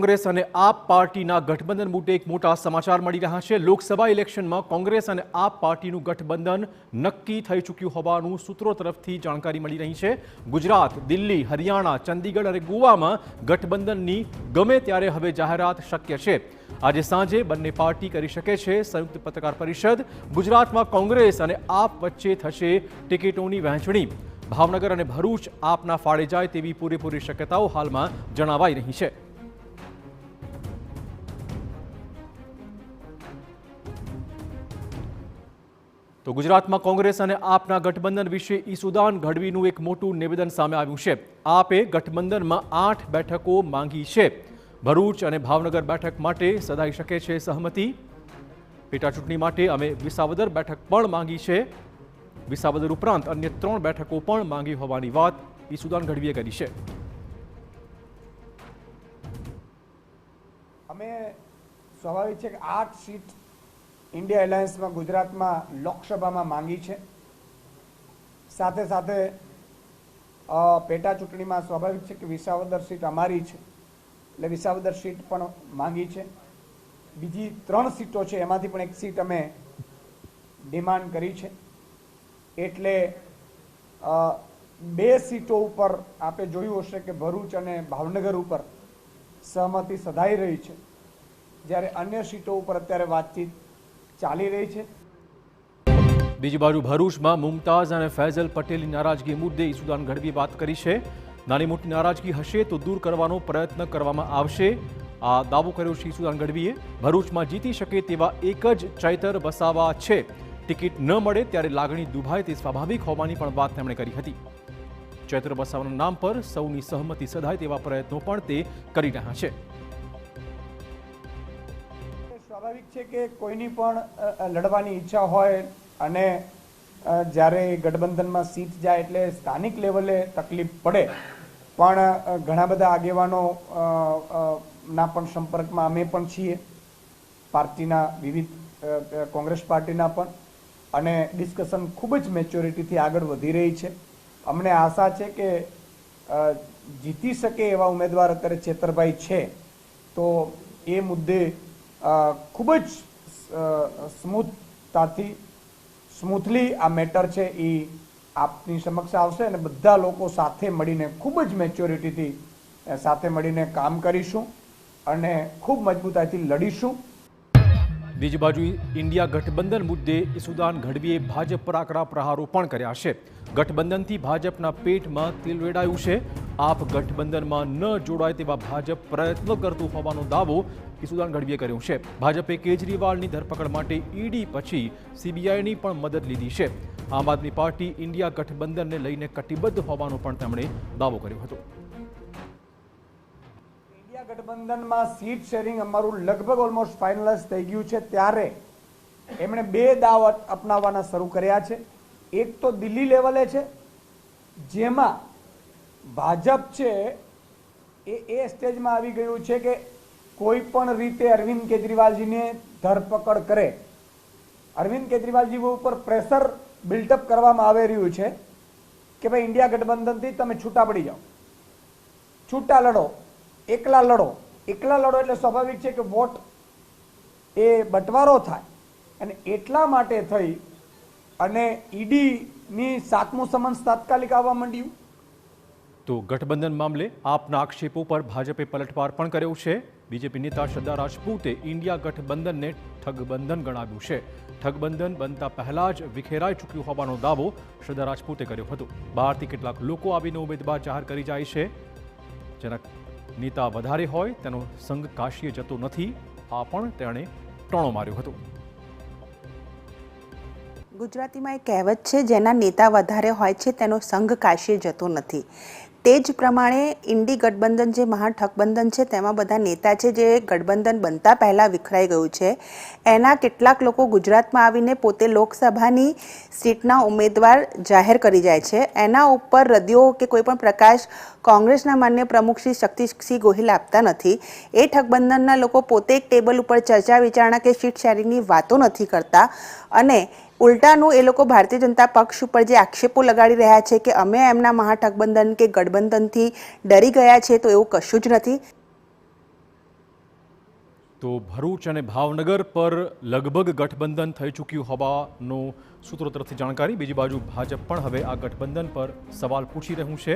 કોંગ્રેસ અને આપ પાર્ટીના ગઠબંધન મુદ્દે એક મોટા સમાચાર મળી રહ્યા છે। લોકસભા ઇલેક્શનમાં કોંગ્રેસ અને આપ પાર્ટીનું ગઠબંધન નક્કી થઈ ચૂક્યું હોવાનું સૂત્રો તરફથી જાણકારી મળી રહી છે। ગુજરાત, દિલ્હી, હરિયાણા, ચંદીગઢ અને ગોવામાં ગઠબંધનની ગમે ત્યારે હવે જાહેરાત શક્ય છે। આજે સાંજે બંને પાર્ટી કરી શકે છે સંયુક્ત પત્રકાર પરિષદ। ગુજરાતમાં કોંગ્રેસ અને આપ વચ્ચે થશે ટિકિટોની વહેંચણી। ભાવનગર અને ભરૂચ આપના ફાળે જાય તેવી પૂરેપૂરી શક્યતાઓ હાલમાં જણાવાઈ રહી છે। તો ગુજરાતમાં કોંગ્રેસ અને આપના ગઠબંધન વિશે ઈસુદાન ગઢવીનું એક મોટું નિવેદન સામે આવ્યું છે। આપે ગઠબંધનમાં 8 બેઠકો માંગી છે। ભરૂચ અને ભાવનગર બેઠક માટે સધાઈ શકે છે સહમતિ। પેટા ચૂંટણી માટે અમે વિસાવદર બેઠક પણ માંગી છે। વિસાવદર ઉપરાંત અન્ય 3 બેઠકો પણ માંગી હોવાની વાત ઈસુદાન ગઢવીએ કરી છે। અમે સ્વાભાવિક છે કે 8 સીટ इंडिया एलायंस में गुजरात में लोकसभा में मांगी है। साथ साथ पेटा चूंटणी में स्वाभाविक है कि विसावदर सीट अमारी है એટલે વિસાવદર सीट पण मांगी है। बीजी 3 सीटों है एमांथी पण एक सीट अमे डिमांड करी है। एटले 2 सीटों पर आपे जोयुं हशे कि भरूच अने भावनगर पर सहमति सधाई रही है, ज्यारे अन्य सीटों पर अत्यारे बातचीत चाली रही है। बीजी बाजू भरूचमां मुमताज और फैजल पटेलनी नाराजगी मुद्दे ईसुदान गढ़वीए बात करी है। नानी मोटी नाराजगी हशे तो दूर करवानो प्रयत्न करवामां आवशे, आ दावो कर्यो छे ईसुदान गढ़वीए। भरूचमां जीती शके तेवा एक ज चैतर वसावा छे। टिकिट न मळे त्यारे लागणी दुभाय ते स्वाभाविक होवानी पण वात તેમણે કરી હતી। ચૈત્ર વસાવાના નામ પર સૌની સહમતિ સધાય તેવા પ્રયત્નો પણ તે કરી રહ્યા છે। स्वाभाविक है कि कोईनी पण लड़वानी इच्छा होय अने ज्यारे गठबंधन में सीट जाए एटले स्थानिक लेवले तकलीफ पड़े, पण घणा बधा आगेवानो ना पण संपर्कमां अमे पण छीए, पार्टीना विविध कोंग्रेस पार्टीना पण, अने डिस्कशन खूब ज मेच्योरिटीथी आगळ वधी रही है। अमने आशा है कि जीती सके एवा उम्मीदवार अत्यारे चेतरभाई छे, तो ए मुद्दे खूब स्मूथली आ मैटर है ई आपनी समक्ष आवशे अने बधा लोको साथे मळीने खूब ज मेच्योरिटीथी साथे मळीने काम करीशुं अने खूब मजबूताईथी लड़ीशुं। बीजी बाजू इंडिया गठबंधन मुद्दे ईसुदान गढ़वीए भाजप पर आकरा प्रहारो पण कर्या छे। गठबंधनथी भाजपना पेटमां तेल रेडायुं छे। आप गठबंधनमां न जोड़ाय तेवा भाजप प्रयत्न करतुं होવાનો दावो ईसुदान गढ़वीए कर्यो छे। भाजपे केजरीवालनी धरपकड़ माटे ईडी पछी सीबीआईनी पण मदद लीधी छे। आम आदमी पार्टी इंडिया गठबंधनने लईने कटिबद्ध होવાનો पण તેમણે दावो कर्यो हतो। इंडिया गठबंधन में सीट शेरिंग अमारू लगभग ऑलमोस्ट फाइनलाइज थई गयुं छे, त्यारे एमणे 2 दाव अपनाववाना शरू कर्या छे। एक तो दिल्ही लेवले छे, जेमां भाजप छे ए स्टेज में आवी गयुं छे कि कोई पण रीते अरविंद केजरीवालजी ने धरपकड़ करे, अरविंद केजरीवालजी पर प्रेशर बिल्टअप करवामां आवी रह्युं छे कि भाई इंडिया गठबंधन थी तमे छूटा पड़ी जाओ, छूटा लड़ो, एकला लड़ो। एकला लड़ो એટલે સ્વાભાવિક છે કે વોટ એ બટવારો થાય અને એટલા માટે થઈ અને ઈડી ની 7મું સમન્સ તાત્કાલિક આવવા માંડ્યું। तो गठबंधन मामले आपना आक्षेपों पर भाजपे पलटवार पण कर्यो छे। बीजेपी नेता श्रद्धा राजपूते इंडिया गठबंधन ने ठगबंधन गणाव्युं छे। ठगबंधन बनता पहला ज विखेराई चूक्युं होવાનો दावो श्रद्धा राजपूते कर्यो हतो। बहारथी કેટલાક લોકો આવીને ઉમેદવાર જાહેર કરી જાય છે, જેના नेता वधारे होय तेनो संग काशीए जतो नथी, आ पण तेणे टोणो मार्यो हतो। गुजरातीमां एक कहेवत है, जेना नेता वधारे होय छे तेनो संग काशीए जतो नथी। तेज प्रमाणे इंडी गठबंधन जे महाठगबंधन है तेमां बधा नेता है जे गठबंधन बनता पहला विखराई गयुं छे। एना केटलाक लोको गुजरात में आवीने पोते लोकसभानी सीटना उम्मीदवार जाहिर करी जाय छे। एना उपर रदियो के कोईपण प्रकाश कांग्रेसना मान्य प्रमुख श्री शक्तिसिंह गोहिल आपता नथी। ए ठगबंधनना लोको पोते एक टेबल पर चर्चा विचारणा के सीट शेरिंगनी वातो नथी करता अने उल्टाનું એ લોકો ભારતીય જનતા પક્ષ ઉપર જે આક્ષેપો લગાડી રહ્યા છે કે અમે એમના મહાઠગબંધન કે ગઠબંધનથી ડરી ગયા છે, તો એવું કશું જ નથી। તો ભરૂચ અને ભાવનગર પર લગભગ ગઠબંધન થઈ ચૂક્યું હોવાનો સૂત્રો તરફથી જાણકારી. બીજી બાજુ ભાજપ પણ હવે આ ગઠબંધન પર સવાલ પૂછી રહ્યું છે.